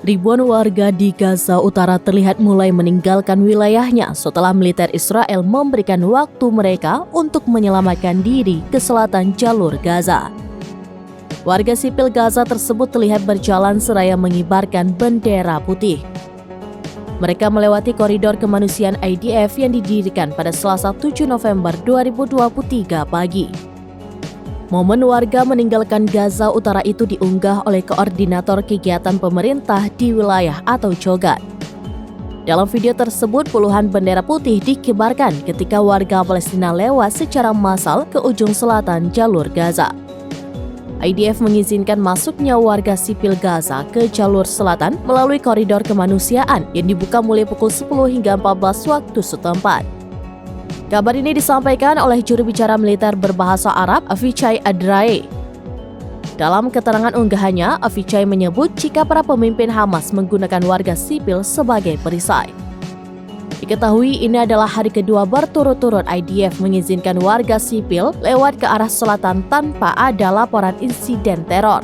Ribuan warga di Gaza Utara terlihat mulai meninggalkan wilayahnya setelah militer Israel memberikan waktu mereka untuk menyelamatkan diri ke selatan jalur Gaza. Warga sipil Gaza tersebut terlihat berjalan seraya mengibarkan bendera putih. Mereka melewati koridor kemanusiaan IDF yang didirikan pada Selasa 7 November 2023 pagi. Momen warga meninggalkan Gaza Utara itu diunggah oleh Koordinator Kegiatan Pemerintah di Wilayah atau COGAT. Dalam video tersebut, puluhan bendera putih dikibarkan ketika warga Palestina lewat secara massal ke ujung selatan jalur Gaza. IDF mengizinkan masuknya warga sipil Gaza ke jalur selatan melalui koridor kemanusiaan yang dibuka mulai pukul 10 hingga 14 waktu setempat. Kabar ini disampaikan oleh juru bicara militer berbahasa Arab, Avichai Adraei. Dalam keterangan unggahannya, Avichai menyebut jika para pemimpin Hamas menggunakan warga sipil sebagai perisai. Diketahui ini adalah hari kedua berturut-turut IDF mengizinkan warga sipil lewat ke arah selatan tanpa ada laporan insiden teror.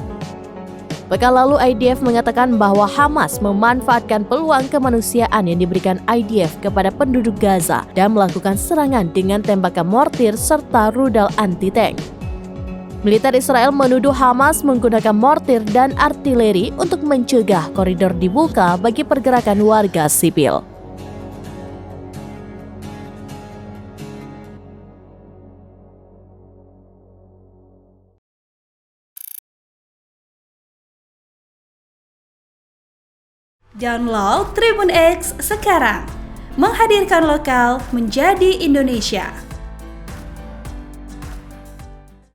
Pekan lalu IDF mengatakan bahwa Hamas memanfaatkan peluang kemanusiaan yang diberikan IDF kepada penduduk Gaza dan melakukan serangan dengan tembakan mortir serta rudal anti-tank. Militer Israel menuduh Hamas menggunakan mortir dan artileri untuk mencegah koridor dibuka bagi pergerakan warga sipil. Download Tribun X sekarang, menghadirkan lokal menjadi Indonesia.